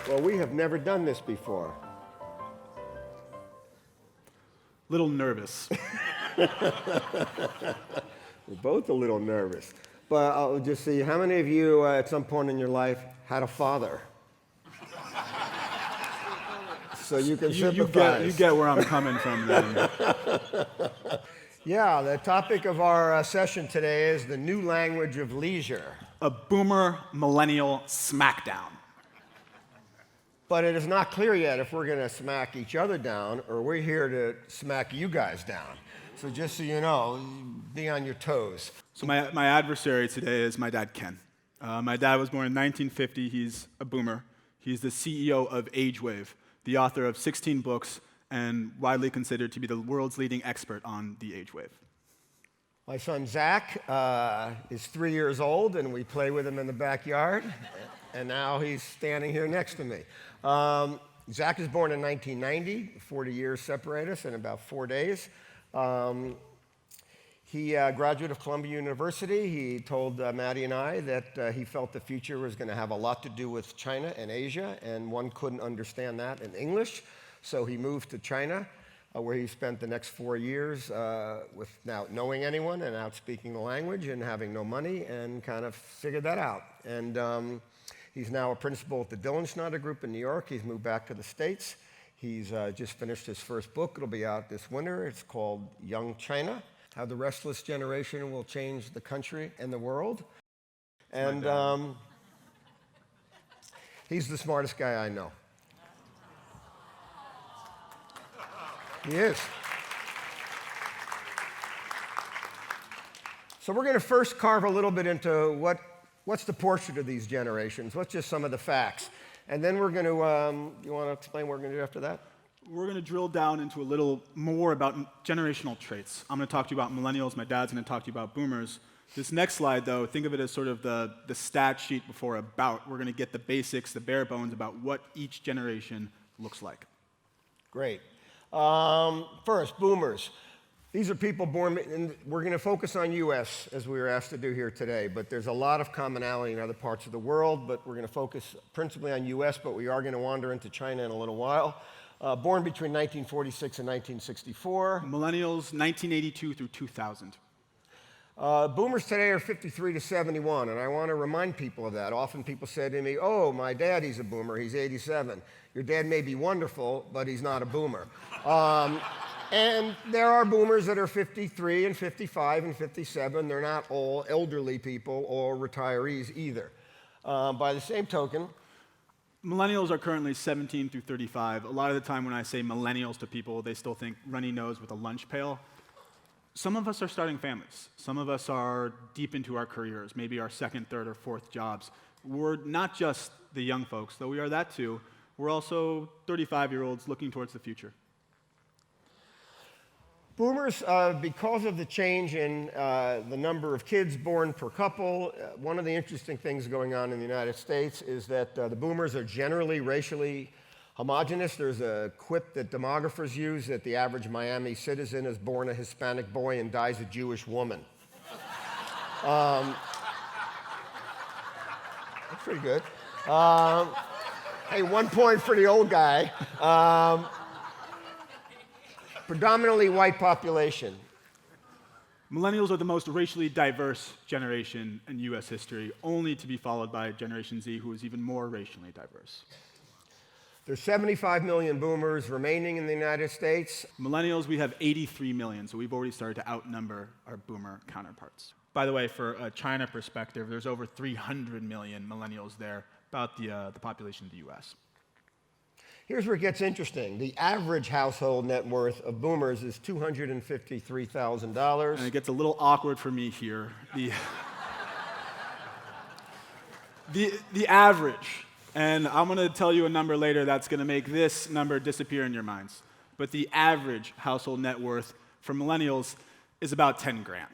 Well, we have never done this before. Little nervous. We're both a little nervous. But I'll just see, how many of you at some point in your life had a father? So you can sympathize. You get where I'm coming from then. Yeah, the topic of our session today is the new language of leisure. A boomer millennial smackdown. But it is not clear yet if we're going to smack each other down or we're here to smack you guys down. So just so you know, be on your toes. So my adversary today is my dad, Ken. My dad was born in 1950. He's a boomer. He's the CEO of AgeWave, the author of 16 books, and widely considered to be the world's leading expert on the age wave. My son Zak is 3 years old, and we play with him in the backyard, and now he's standing here next to me. Zak was born in 1990, 40 years separate us in about 4 days. He graduated of Columbia University. He told Maddie and I that he felt the future was going to have a lot to do with China and Asia, and one couldn't understand that in English. So he moved to China, where he spent the next 4 years without knowing anyone and out speaking the language and having no money, and kind of figured that out. And he's now a principal at the Dylan Schneider Group in New York. He's moved back to the States. He's just finished his first book. It'll be out this winter. It's called Young China: How the Restless Generation Will Change the Country and the World. And he's the smartest guy I know. He is. So we're going to first carve a little bit into what's the portrait of these generations, what's just some of the facts. And then we're going to, you want to explain what we're going to do after that? We're going to drill down into a little more about generational traits. I'm going to talk to you about millennials. My dad's going to talk to you about boomers. This next slide, though, think of it as sort of the stat sheet before about. We're going to get the basics, the bare bones about what each generation looks like. Great. First, boomers. These are people born, and we're going to focus on U.S. as we were asked to do here today, but there's a lot of commonality in other parts of the world, but we're going to focus principally on U.S., but we are going to wander into China in a little while. Born between 1946 and 1964. Millennials, 1982 through 2000. Boomers today are 53 to 71, and I want to remind people of that. Often people say to me, oh, my dad, he's a boomer, he's 87. Your dad may be wonderful, but he's not a boomer. And there are boomers that are 53 and 55 and 57. They're not all elderly people or retirees either. By the same token, millennials are currently 17 through 35. A lot of the time when I say millennials to people, they still think runny nose with a lunch pail. Some of us are starting families. Some of us are deep into our careers, maybe our second, third, or fourth jobs. We're not just the young folks, though we are that too. We're also 35-year-olds looking towards the future. Boomers, because of the change in the number of kids born per couple, one of the interesting things going on in the United States is that the boomers are generally racially homogenous. There's a quip that demographers use that the average Miami citizen is born a Hispanic boy and dies a Jewish woman. That's pretty good. Hey, 1 point for the old guy. Predominantly white population. Millennials are the most racially diverse generation in U.S. history, only to be followed by Generation Z, who is even more racially diverse. There's 75 million boomers remaining in the United States. Millennials, we have 83 million, so we've already started to outnumber our boomer counterparts. By the way, for a China perspective, there's over 300 million millennials there, about the population of the U.S. Here's where it gets interesting. The average household net worth of boomers is $253,000. And it gets a little awkward for me here. The average, and I'm going to tell you a number later that's going to make this number disappear in your minds, but the average household net worth for millennials is about 10 grand.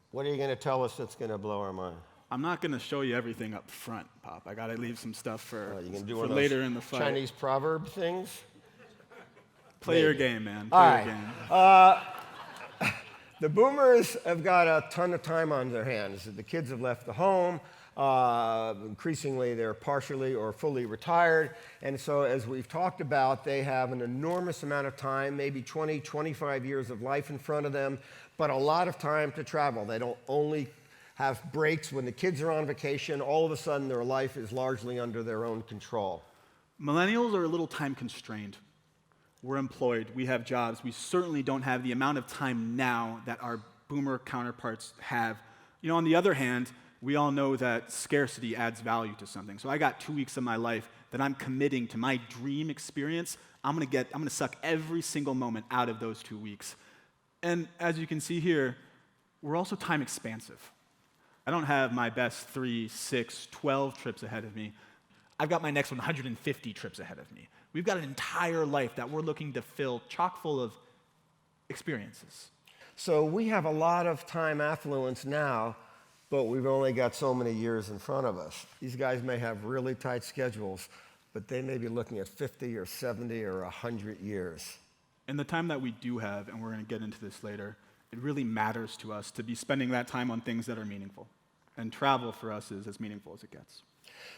What are you going to tell us that's going to blow our mind? I'm not going to show you everything up front, Pop. I got to leave some stuff for later in the fight. Chinese proverb things? Play your game, man. Play your game. The boomers have got a ton of time on their hands. The kids have left the home. Increasingly, they're partially or fully retired. And so, as we've talked about, they have an enormous amount of time, maybe 20, 25 years of life in front of them, but a lot of time to travel. They don't only have breaks when the kids are on vacation. All of a sudden, their life is largely under their own control. Millennials are a little time constrained. We're employed, we have jobs. We certainly don't have the amount of time now that our boomer counterparts have. On the other hand, we all know that scarcity adds value to something. So I got 2 weeks of my life that I'm committing to my dream experience. I'm gonna suck every single moment out of those 2 weeks. And as you can see here, we're also time expansive. I don't have my best 3, 6, 12 trips ahead of me. I've got my next 150 trips ahead of me. We've got an entire life that we're looking to fill chock full of experiences. So we have a lot of time affluence now, but we've only got so many years in front of us. These guys may have really tight schedules, but they may be looking at 50 or 70 or 100 years. And the time that we do have, and we're going to get into this later, it really matters to us to be spending that time on things that are meaningful. And travel for us is as meaningful as it gets.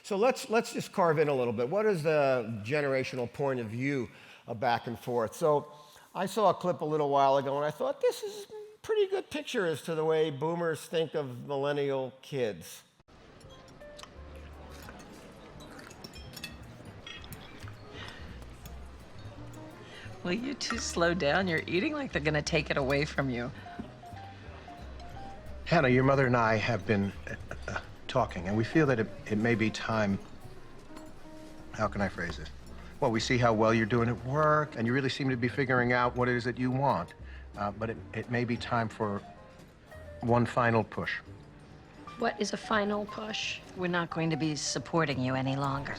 So let's just carve in a little bit. What is the generational point of view of back and forth? So I saw a clip a little while ago, and I thought this is a pretty good picture as to the way boomers think of millennial kids. Will you two slow down? You're eating like they're gonna take it away from you. Hannah, your mother and I have been talking, and we feel that it may be time. How can I phrase this? Well, we see how well you're doing at work, and you really seem to be figuring out what it is that you want. But it may be time for one final push. What is a final push? We're not going to be supporting you any longer.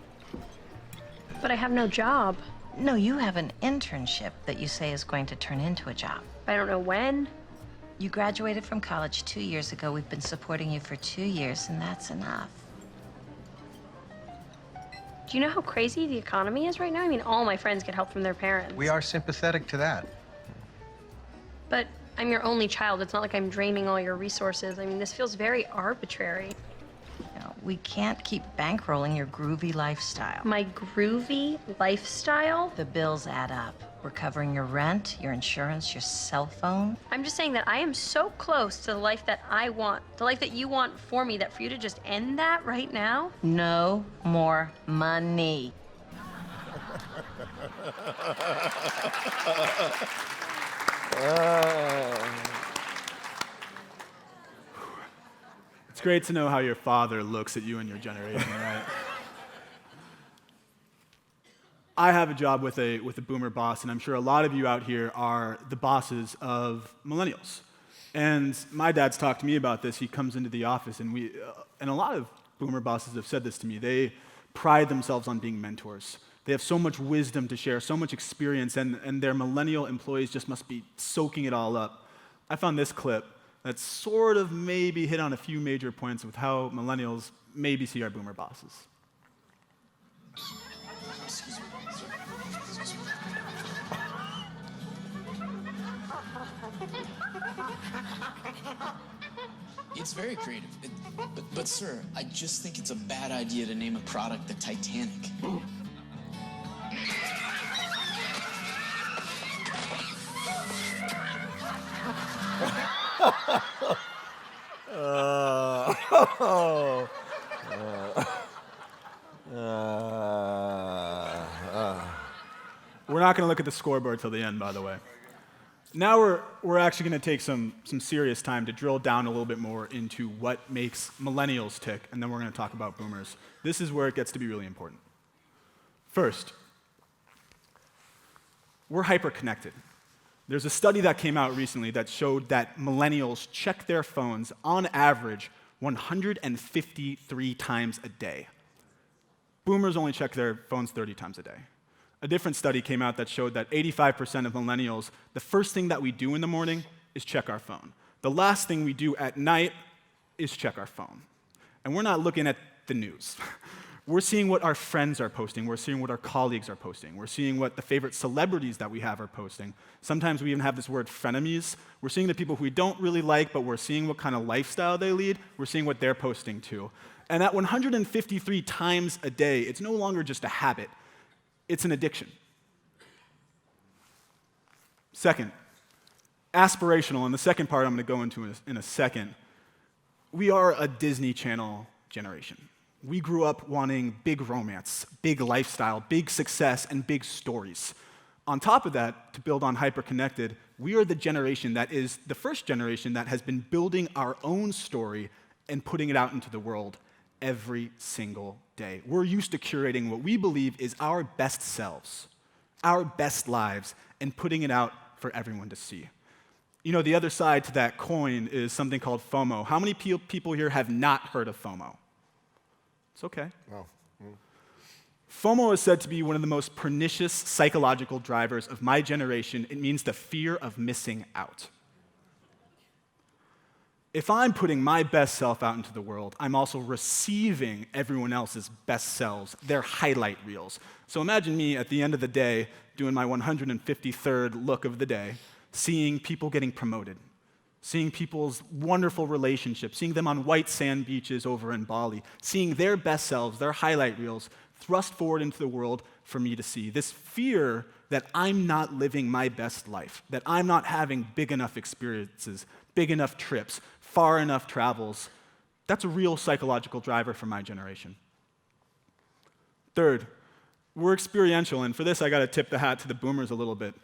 But I have no job. No, you have an internship that you say is going to turn into a job. I don't know when. You graduated from college 2 years ago. We've been supporting you for 2 years, and that's enough. Do you know how crazy the economy is right now? I mean, all my friends get help from their parents. We are sympathetic to that. But I'm your only child. It's not like I'm draining all your resources. I mean, this feels very arbitrary. No, we can't keep bankrolling your groovy lifestyle. My groovy lifestyle? The bills add up. We're covering your rent, your insurance, your cell phone. I'm just saying that I am so close to the life that I want, the life that you want for me, that for you to just end that right now? No more money. It's great to know how your father looks at you and your generation, right? I have a job with a boomer boss, and I'm sure a lot of you out here are the bosses of millennials. And my dad's talked to me about this. He comes into the office, and and a lot of boomer bosses have said this to me. They pride themselves on being mentors. They have so much wisdom to share, so much experience, and their millennial employees just must be soaking it all up. I found this clip that sort of maybe hit on a few major points with how millennials maybe see our boomer bosses. It's very creative. But sir, I just think it's a bad idea to name a product the Titanic. We're not going to look at the scoreboard till the end, by the way. Now we're actually going to take some serious time to drill down a little bit more into what makes millennials tick, and then we're going to talk about boomers. This is where it gets to be really important. First, we're hyper-connected. There's a study that came out recently that showed that millennials check their phones on average 153 times a day. Boomers only check their phones 30 times a day. A different study came out that showed that 85% of millennials, the first thing that we do in the morning is check our phone. The last thing we do at night is check our phone. And we're not looking at the news. We're seeing what our friends are posting. We're seeing what our colleagues are posting. We're seeing what the favorite celebrities that we have are posting. Sometimes we even have this word frenemies. We're seeing the people who we don't really like, but we're seeing what kind of lifestyle they lead. We're seeing what they're posting too. And at 153 times a day, it's no longer just a habit, it's an addiction. Second, aspirational, and the second part I'm going to go into in a second. We are a Disney Channel generation. We grew up wanting big romance, big lifestyle, big success, and big stories. On top of that, to build on hyperconnected, we are the generation that is the first generation that has been building our own story and putting it out into the world every single day. We're used to curating what we believe is our best selves, our best lives, and putting it out for everyone to see. You know, the other side to that coin is something called FOMO. How many people here have not heard of FOMO? It's okay. Wow. FOMO is said to be one of the most pernicious psychological drivers of my generation. It means the fear of missing out. If I'm putting my best self out into the world, I'm also receiving everyone else's best selves, their highlight reels. So imagine me at the end of the day doing my 153rd look of the day, seeing people getting promoted, seeing people's wonderful relationships, seeing them on white sand beaches over in Bali, seeing their best selves, their highlight reels, thrust forward into the world for me to see. This fear that I'm not living my best life, that I'm not having big enough experiences, big enough trips, far enough travels, that's a real psychological driver for my generation. Third, we're experiential, and for this I gotta tip the hat to the boomers a little bit.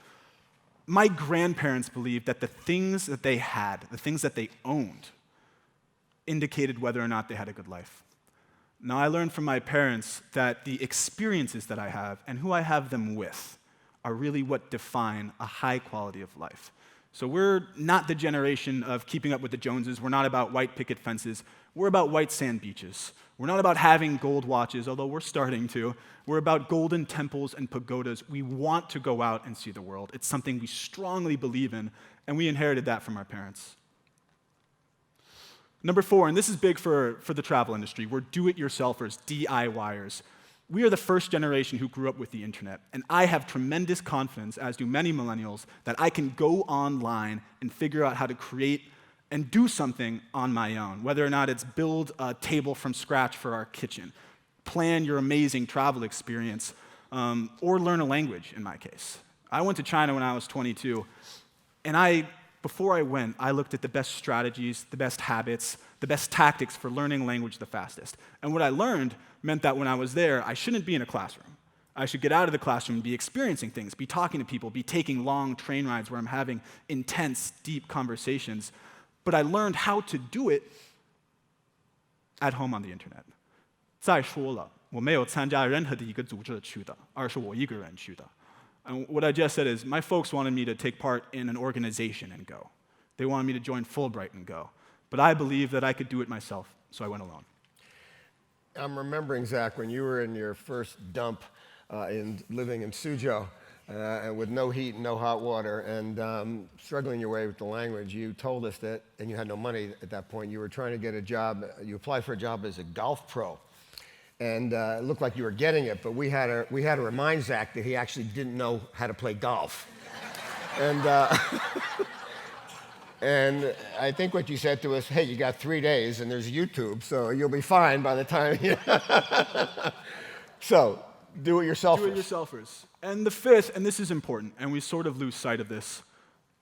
My grandparents believed that the things that they had, the things that they owned, indicated whether or not they had a good life. Now, I learned from my parents that the experiences that I have and who I have them with are really what define a high quality of life. So we're not the generation of keeping up with the Joneses. We're not about white picket fences. We're about white sand beaches. We're not about having gold watches, although we're starting to. We're about golden temples and pagodas. We want to go out and see the world. It's something we strongly believe in, and we inherited that from our parents. Number 4, and this is big for the travel industry, we're do-it-yourselfers, DIYers. We are the first generation who grew up with the internet, and I have tremendous confidence, as do many millennials, that I can go online and figure out how to create and do something on my own, whether or not it's build a table from scratch for our kitchen, plan your amazing travel experience, or learn a language, in my case. I went to China when I was 22, and before I went, I looked at the best strategies, the best habits, the best tactics for learning language the fastest. And what I learned meant that when I was there, I shouldn't be in a classroom. I should get out of the classroom and be experiencing things, be talking to people, be taking long train rides where I'm having intense, deep conversations. But I learned how to do it at home on the internet. 再说了，我没有参加任何的一个组织去的，而是我一个人去的。And what I just said is, my folks wanted me to take part in an organization and go. They wanted me to join Fulbright and go. But I believed that I could do it myself, so I went alone. I'm remembering, Zach, when you were in your first dump living in Suzhou, and with no heat and no hot water, and struggling your way with the language, you told us that, and you had no money at that point, you were trying to get a job, you applied for a job as a golf pro. And it looked like you were getting it, but we had to remind Zach that he actually didn't know how to play golf. And I think what you said to us, hey, you got 3 days, and there's YouTube, so you'll be fine by the time you... So, do-it-yourselfers. Do-it-yourselfers. And the fifth, and this is important, and we sort of lose sight of this,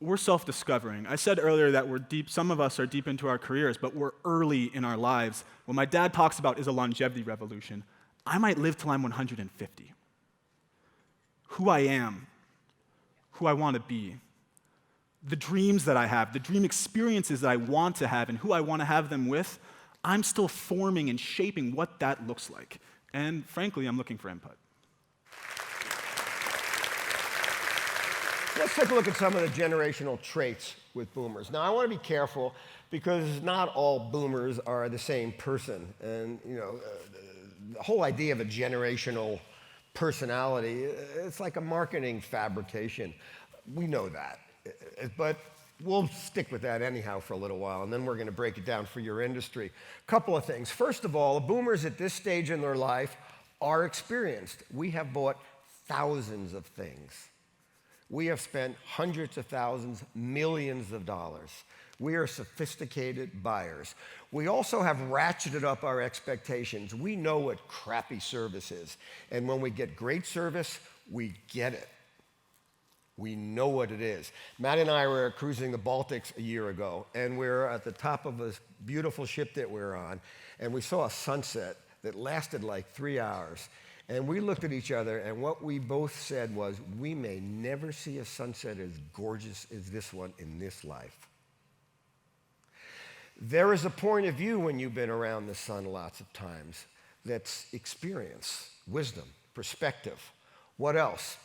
we're self-discovering. I said earlier that we're deep, some of us are deep into our careers, but we're early in our lives. What my dad talks about is a longevity revolution. I might live till I'm 150. Who I am, who I want to be, the dreams that I have, the dream experiences that I want to have, and who I want to have them with, I'm still forming and shaping what that looks like. And frankly, I'm looking for input. Let's take a look at some of the generational traits with boomers. Now, I want to be careful because not all boomers are the same person. And, the whole idea of a generational personality, it's like a marketing fabrication. We know that. But we'll stick with that anyhow for a little while, and then we're going to break it down for your industry. Couple of things. First of all, boomers at this stage in their life are experienced. We have bought thousands of things. We have spent hundreds of thousands, millions of dollars. We are sophisticated buyers. We also have ratcheted up our expectations. We know what crappy service is. And when we get great service, we get it. We know what it is. Matt and I were cruising the Baltics a year ago, and we're at the top of a beautiful ship that we're on, and we saw a sunset that lasted like 3 hours. And we looked at each other, and what we both said was, we may never see a sunset as gorgeous as this one in this life. There is a point of view when you've been around the sun lots of times that's experience, wisdom, perspective. What else?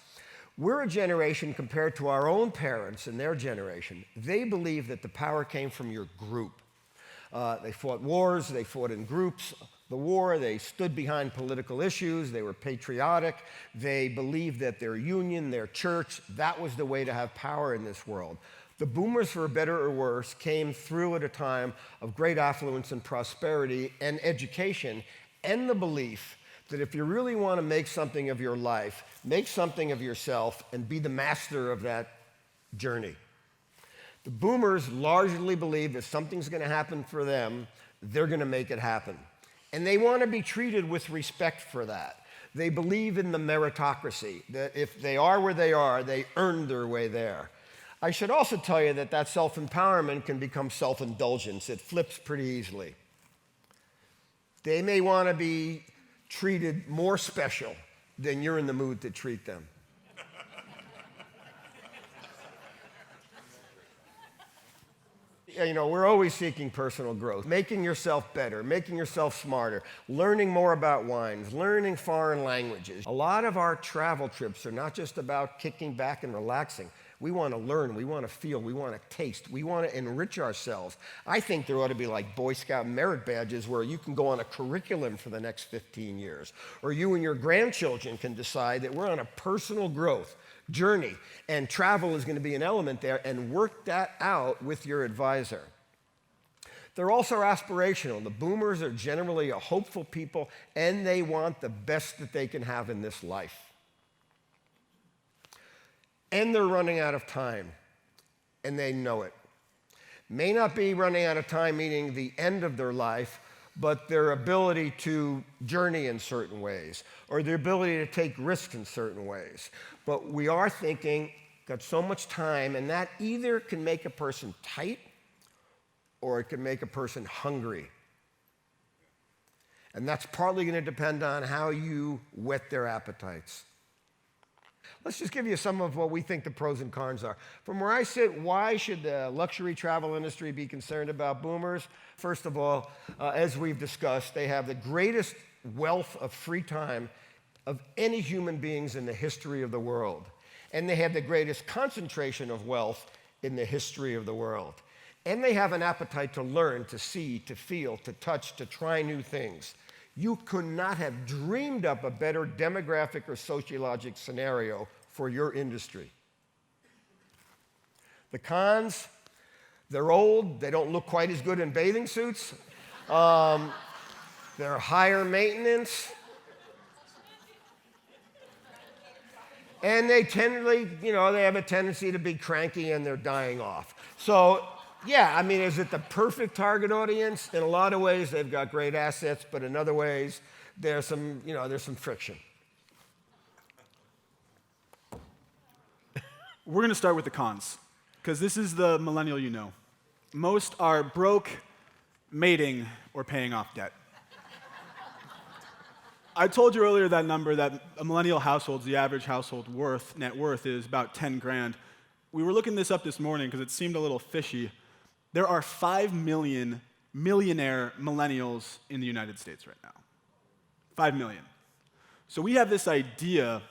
We're a generation compared to our own parents and their generation. They believe that the power came from your group. They fought wars, they fought in groups. The war, they stood behind political issues, they were patriotic, they believed that their union, their church, that was the way to have power in this world. The boomers, for better or worse, came through at a time of great affluence and prosperity and education, and the belief that if you really want to make something of your life, make something of yourself and be the master of that journey. The boomers largely believe if something's going to happen for them, they're going to make it happen. And they want to be treated with respect for that. They believe in the meritocracy, that if they are where they are, they earned their way there. I should also tell you that that self-empowerment can become self-indulgence. It flips pretty easily. They may want to be treated more special than you're in the mood to treat them. You know, we're always seeking personal growth, making yourself better, making yourself smarter, learning more about wines, learning foreign languages. A lot of our travel trips are not just about kicking back and relaxing. We want to learn, we want to feel, we want to taste, we want to enrich ourselves. I think there ought to be like Boy Scout merit badges where you can go on a curriculum for the next 15 years. Or you and your grandchildren can decide that we're on a personal growth journey, and travel is going to be an element there, and work that out with your advisor. They're also aspirational. The boomers are generally a hopeful people, and they want the best that they can have in this life. And they're running out of time, and they know it. May not be running out of time, meaning the end of their life, but their ability to journey in certain ways, or their ability to take risks in certain ways. But we are thinking, got so much time, and that either can make a person tight, or it can make a person hungry. And that's partly going to depend on how you whet their appetites. Let's just give you some of what we think the pros and cons are. From where I sit, why should the luxury travel industry be concerned about boomers? First of all, as we've discussed, they have the greatest wealth of free time of any human beings in the history of the world. And they have the greatest concentration of wealth in the history of the world. And they have an appetite to learn, to see, to feel, to touch, to try new things. You could not have dreamed up a better demographic or sociologic scenario for your industry. The cons, they're old, they don't look quite as good in bathing suits, they're higher maintenance, and they have a tendency to be cranky and they're dying off. So, yeah, I mean, is it the perfect target audience? In a lot of ways, they've got great assets, but in other ways, there's some friction. We're going to start with the cons, because this is the millennial you know. Most are broke, mating, or paying off debt. I told you earlier that number that a millennial household, the average household net worth is about 10 grand. We were looking this up this morning because it seemed a little fishy. There are 5 million millionaire millennials in the United States right now. 5 million. So we have this idea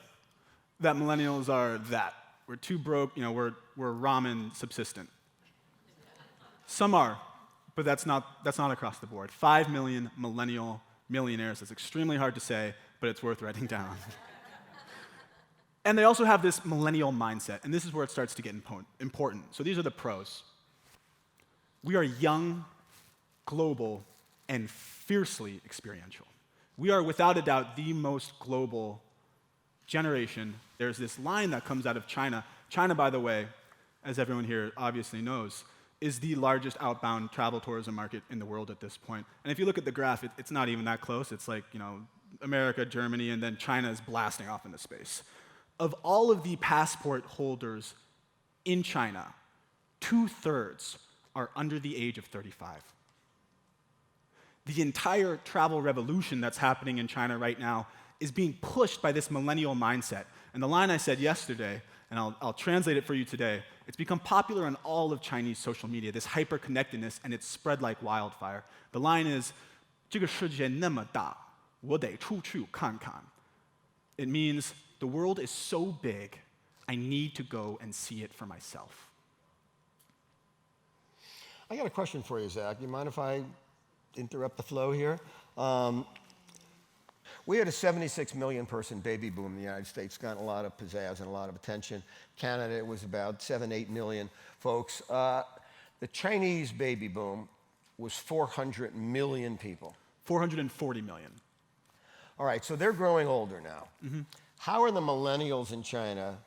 that millennials are that. We're too broke, we're ramen subsistent. Some are, but that's not across the board. 5 million millennial millionaires. It's extremely hard to say, but it's worth writing down. And they also have this millennial mindset, and this is where it starts to get important. So these are the pros. We are young, global, and fiercely experiential. We are, without a doubt, the most global generation. There's this line that comes out of China. China, by the way, as everyone here obviously knows, is the largest outbound travel tourism market in the world at this point. And if you look at the graph, it's not even that close. It's like, America, Germany, and then China is blasting off into space. Of all of the passport holders in China, 2/3 are under the age of 35. The entire travel revolution that's happening in China right now is being pushed by this millennial mindset. And the line I said yesterday, and I'll translate it for you today, it's become popular on all of Chinese social media, this hyper-connectedness, and it's spread like wildfire. The line is, 这个世界那么大，我得出去看看. It means, the world is so big, I need to go and see it for myself. I got a question for you, Zach. You mind if I interrupt the flow here? We had a 76 million person baby boom in the United States, gotten a lot of pizzazz and a lot of attention. Canada, it was about 7-8 million folks. The Chinese baby boom was 400 million people. 440 million. All right, so they're growing older now. Mm-hmm. How are the millennials in China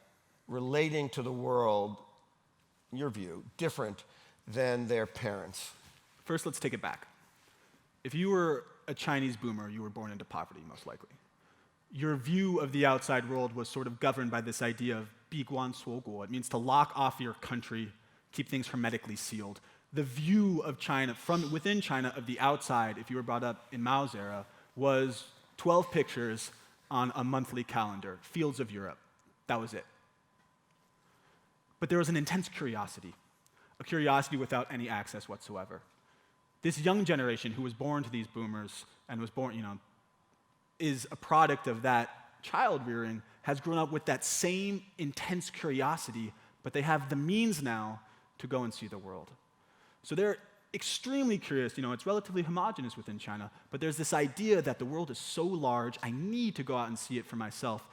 relating to the world, in your view, different than their parents? First, let's take it back. If you were a Chinese boomer, you were born into poverty, most likely. Your view of the outside world was sort of governed by this idea of 闭关锁国. It means to lock off your country, keep things hermetically sealed. The view of China, from within China, of the outside, if you were brought up in Mao's era, was 12 pictures on a monthly calendar, fields of Europe. That was it. But there was an intense curiosity, a curiosity without any access whatsoever. This young generation who was born to these boomers and was born, is a product of that child rearing, has grown up with that same intense curiosity, but they have the means now to go and see the world. So they're extremely curious. It's relatively homogenous within China, but there's this idea that the world is so large, I need to go out and see it for myself.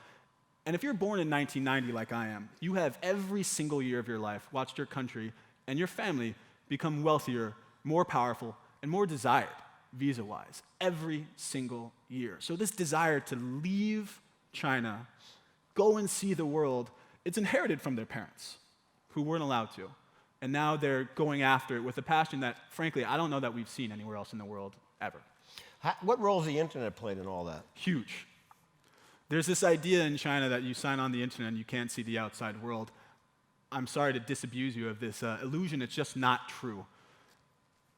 And if you're born in 1990 like I am, you have every single year of your life watched your country and your family become wealthier, more powerful, and more desired, visa-wise, every single year. So this desire to leave China, go and see the world, it's inherited from their parents, who weren't allowed to. And now they're going after it with a passion that, frankly, I don't know that we've seen anywhere else in the world ever. What role has the internet played in all that? Huge. There's this idea in China that you sign on the internet and you can't see the outside world. I'm sorry to disabuse you of this illusion. It's just not true.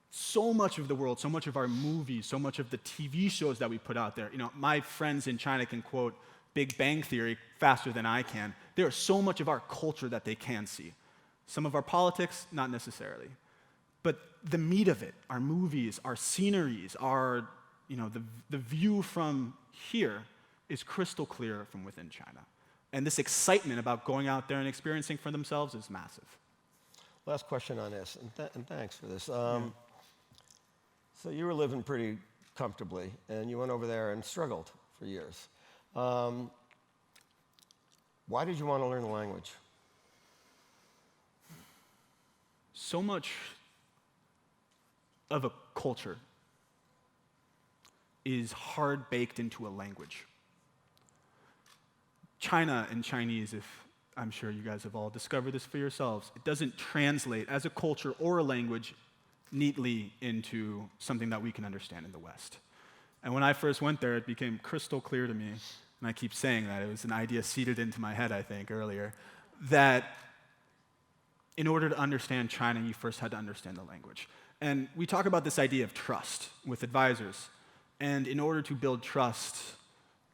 So much of the world, so much of our movies, so much of the TV shows that we put out there, my friends in China can quote Big Bang Theory faster than I can. There is so much of our culture that they can see. Some of our politics, not necessarily. But the meat of it, our movies, our sceneries, our, the view from here is crystal clear from within China. And this excitement about going out there and experiencing for themselves is massive. Last question on this, and thanks for this. So you were living pretty comfortably, and you went over there and struggled for years. Why did you want to learn the language? So much of a culture is hard baked into a language. China and Chinese, if I'm sure you guys have all discovered this for yourselves, it doesn't translate as a culture or a language neatly into something that we can understand in the West. And when I first went there, it became crystal clear to me, and I keep saying that, it was an idea seeded into my head, I think, earlier, that in order to understand China, you first had to understand the language. And we talk about this idea of trust with advisors. And in order to build trust,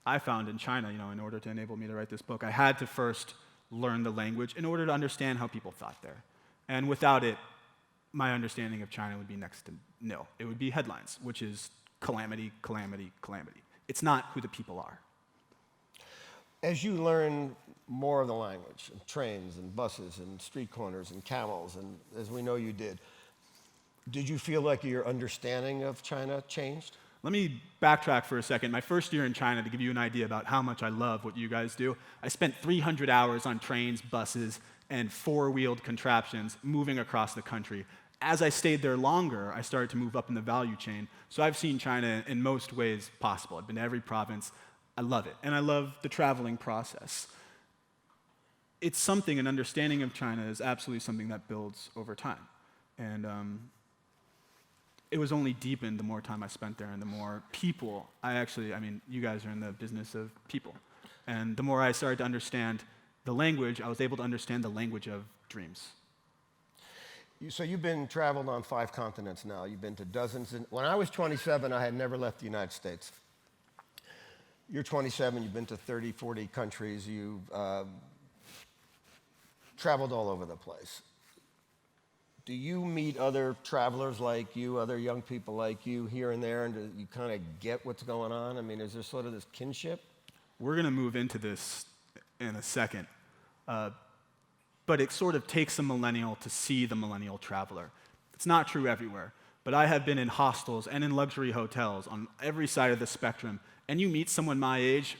I found in China, in order to enable me to write this book, I had to first learn the language in order to understand how people thought there. And without it, my understanding of China would be next to nil. It would be headlines, which is calamity, calamity, calamity. It's not who the people are. As you learn more of the language, and trains and buses and street corners and camels, and as we know you did you feel like your understanding of China changed? Let me backtrack for a second. My first year in China, to give you an idea about how much I love what you guys do, I spent 300 hours on trains, buses, and four-wheeled contraptions moving across the country. As I stayed there longer, I started to move up in the value chain. So I've seen China in most ways possible. I've been to every province. I love it. And I love the traveling process. It's something, an understanding of China is absolutely something that builds over time. And it was only deepened the more time I spent there and the more people I mean, you guys are in the business of people. And the more I started to understand the language, I was able to understand the language of dreams. So you've been traveled on 5 continents now. You've been to dozens. When I was 27, I had never left the United States. You're 27, you've been to 30, 40 countries. You've traveled all over the place. Do you meet other travelers like you, other young people like you here and there, and do you kind of get what's going on? I mean, is there sort of this kinship? We're going to move into this in a second. But it sort of takes a millennial to see the millennial traveler. It's not true everywhere, but I have been in hostels and in luxury hotels on every side of the spectrum, and you meet someone my age,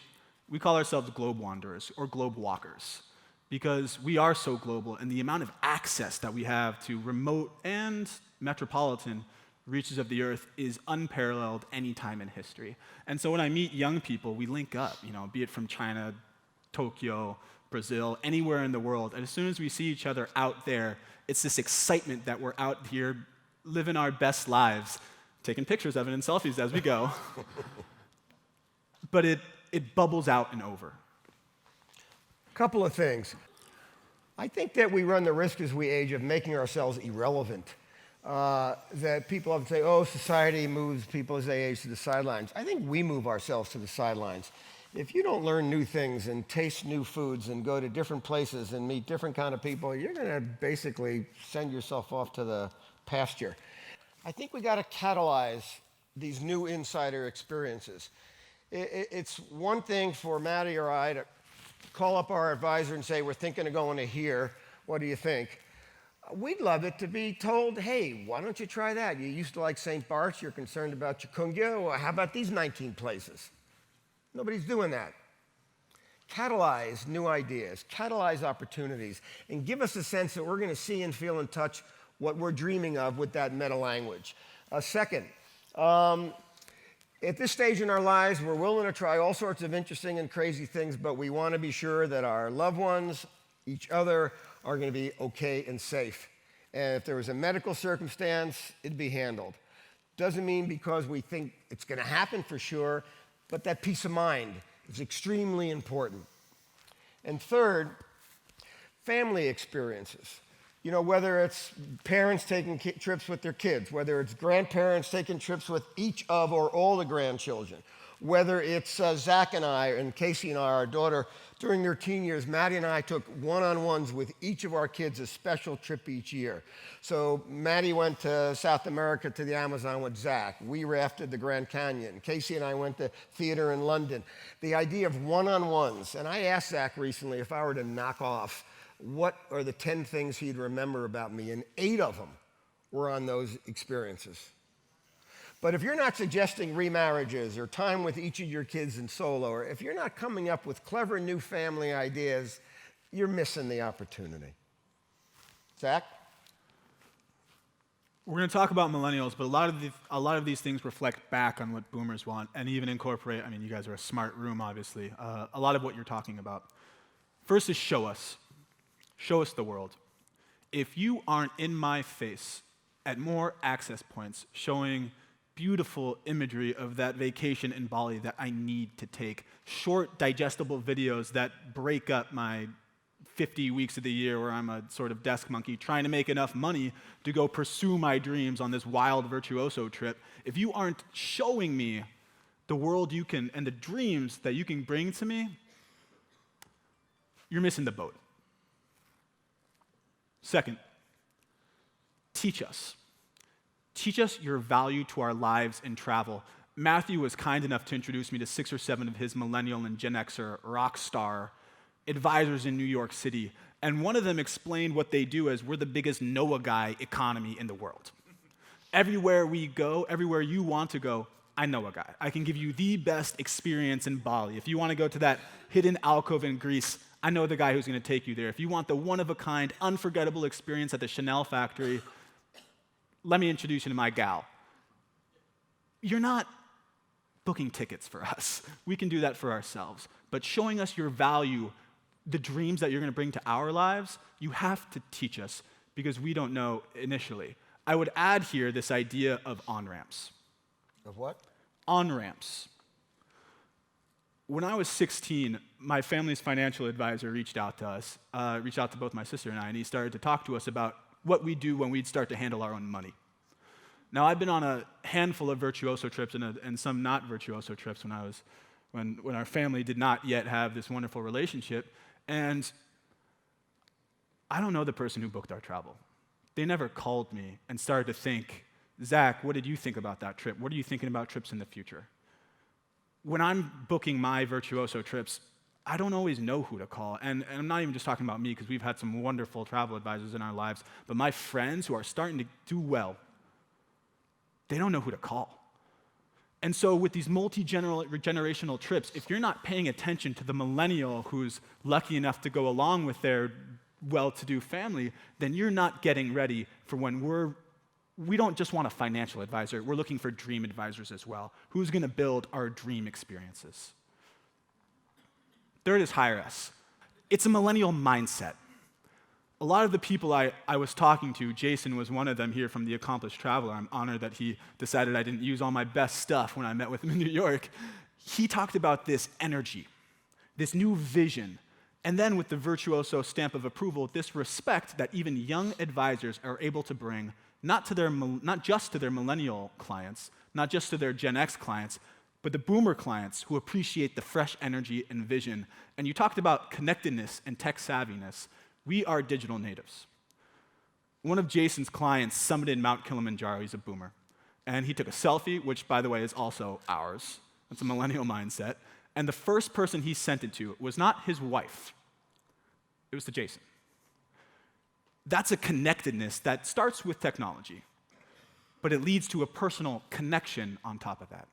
we call ourselves globe wanderers or globe walkers, because we are so global, and the amount of access that we have to remote and metropolitan reaches of the earth is unparalleled any time in history. And so when I meet young people, we link up, be it from China, Tokyo, Brazil, anywhere in the world. And as soon as we see each other out there, it's this excitement that we're out here living our best lives, taking pictures of it and selfies as we go. But it bubbles out and over. Couple of things. I think that we run the risk as we age of making ourselves irrelevant. That people often say, oh, society moves people as they age to the sidelines. I think we move ourselves to the sidelines. If you don't learn new things and taste new foods and go to different places and meet different kind of people, you're going to basically send yourself off to the pasture. I think we got to catalyze these new insider experiences. It's one thing for Maddie or I to call up our advisor and say, we're thinking of going to here. What do you think? We'd love it to be told, hey, why don't you try that? You used to like St. Bart's. You're concerned about Chikungunya. Well, how about these 19 places? Nobody's doing that. Catalyze new ideas, catalyze opportunities, and give us a sense that we're going to see and feel and touch what we're dreaming of with that meta language. Second, at this stage in our lives, we're willing to try all sorts of interesting and crazy things, but we want to be sure that our loved ones, each other, are going to be okay and safe. And if there was a medical circumstance, it'd be handled. Doesn't mean because we think it's going to happen for sure, but that peace of mind is extremely important. And third, family experiences. Whether it's parents taking trips with their kids, whether it's grandparents taking trips with each of or all the grandchildren, whether it's Zach and I and Casey and I, our daughter, during their teen years, Maddie and I took one-on-ones with each of our kids, a special trip each year. So Maddie went to South America to the Amazon with Zach. We rafted the Grand Canyon. Casey and I went to theater in London. The idea of one-on-ones, and I asked Zach recently if I were to knock off what are the 10 things he'd remember about me, and 8 of them were on those experiences. But if you're not suggesting remarriages or time with each of your kids in solo, or if you're not coming up with clever new family ideas, you're missing the opportunity. Zach? We're going to talk about millennials, but a lot of these things reflect back on what boomers want and even incorporate, you guys are a smart room, obviously, a lot of what you're talking about. First is show us. Show us the world. If you aren't in my face at more access points showing beautiful imagery of that vacation in Bali that I need to take, short, digestible videos that break up my 50 weeks of the year where I'm a sort of desk monkey trying to make enough money to go pursue my dreams on this wild virtuoso trip, if you aren't showing me the world you can and the dreams that you can bring to me, you're missing the boat. Second, teach us. Teach us your value to our lives in travel. Matthew was kind enough to introduce me to 6 or 7 of his millennial and Gen Xer rock star advisors in New York City, and one of them explained what they do as we're the biggest Noah guy economy in the world. Everywhere we go, everywhere you want to go, I know a guy. I can give you the best experience in Bali. If you want to go to that hidden alcove in Greece, I know the guy who's going to take you there. If you want the one-of-a-kind, unforgettable experience at the Chanel factory, let me introduce you to my gal. You're not booking tickets for us. We can do that for ourselves. But showing us your value, the dreams that you're going to bring to our lives, you have to teach us because we don't know initially. I would add here this idea of on-ramps. Of what? On-ramps. When I was 16, my family's financial advisor reached out to us, reached out to both my sister and I, and he started to talk to us about what we do when we'd start to handle our own money. Now, I've been on a handful of virtuoso trips and some not virtuoso trips when our family did not yet have this wonderful relationship, and I don't know the person who booked our travel. They never called me and started to think, Zach, what did you think about that trip? What are you thinking about trips in the future? When I'm booking my virtuoso trips, I don't always know who to call. And I'm not even just talking about me, because we've had some wonderful travel advisors in our lives, but my friends who are starting to do well, they don't know who to call. And so with these multi-generational trips, if you're not paying attention to the millennial who's lucky enough to go along with their well-to-do family, then you're not getting ready for when we don't just want a financial advisor, we're looking for dream advisors as well. Who's going to build our dream experiences? Third is hire us. It's a millennial mindset. A lot of the people I was talking to, Jason was one of them here from The Accomplished Traveler. I'm honored that he decided I didn't use all my best stuff when I met with him in New York. He talked about this energy, this new vision, and then with the virtuoso stamp of approval, this respect that even young advisors are able to bring not just to their millennial clients, not just to their Gen X clients, but the boomer clients who appreciate the fresh energy and vision. And you talked about connectedness and tech savviness. We are digital natives. One of Jason's clients summited Mount Kilimanjaro. He's a boomer. And he took a selfie, which, by the way, is also ours. That's a millennial mindset. And the first person he sent it to was not his wife. It was to Jason. That's a connectedness that starts with technology, but it leads to a personal connection on top of that.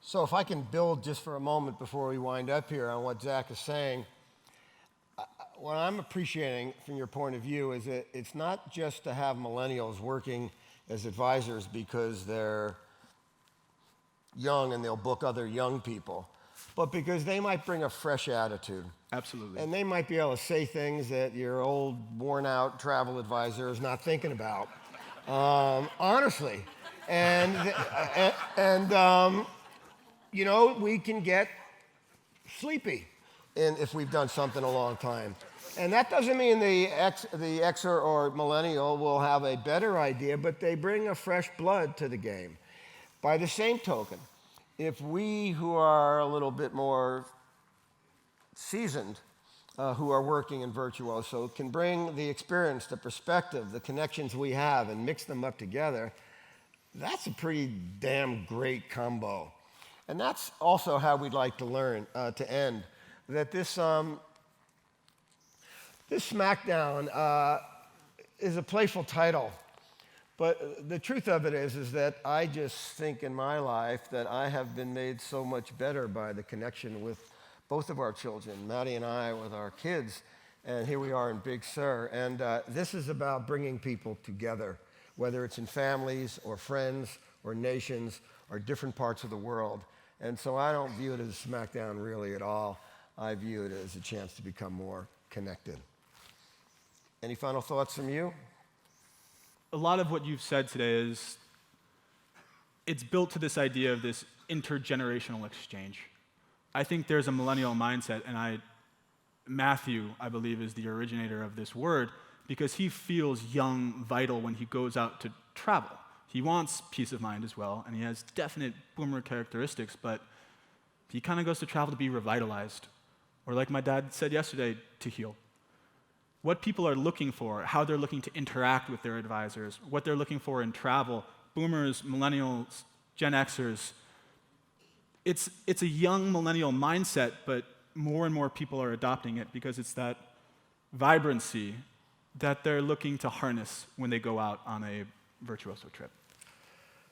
So if I can build just for a moment before we wind up here on what Zach is saying, what I'm appreciating from your point of view is that it's not just to have millennials working as advisors because they're young and they'll book other young people, but because they might bring a fresh attitude. Absolutely. And they might be able to say things that your old, worn-out travel advisor is not thinking about, honestly. You know, we can get sleepy if we've done something a long time. And that doesn't mean the Xer or millennial will have a better idea, but they bring a fresh blood to the game. By the same token, if we who are a little bit more seasoned, who are working in Virtuoso, can bring the experience, the perspective, the connections we have, and mix them up together, that's a pretty damn great combo. And that's also how we'd like to learn, to end, that this Smackdown is a playful title. But the truth of it is that I just think in my life that I have been made so much better by the connection with both of our children, Maddie and I, with our kids, and here we are in Big Sur. And this is about bringing people together, whether it's in families or friends or nations or different parts of the world. And so I don't view it as a Smackdown really at all. I view it as a chance to become more connected. Any final thoughts from you? A lot of what you've said today it's built to this idea of this intergenerational exchange. I think there's a millennial mindset, and Matthew, I believe, is the originator of this word, because he feels young, vital when he goes out to travel. He wants peace of mind as well, and he has definite boomer characteristics, but he kind of goes to travel to be revitalized, or like my dad said yesterday, to heal. What people are looking for, how they're looking to interact with their advisors, what they're looking for in travel, boomers, millennials, Gen Xers, it's a young millennial mindset, but more and more people are adopting it because it's that vibrancy that they're looking to harness when they go out on a Virtuoso trip.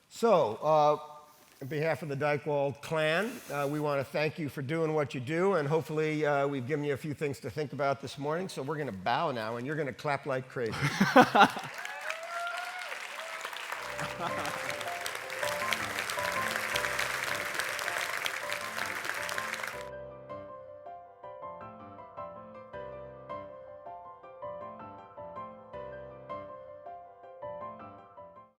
So, on behalf of the Dychtwald clan, we want to thank you for doing what you do, and hopefully we've given you a few things to think about this morning. So we're going to bow now, and you're going to clap like crazy.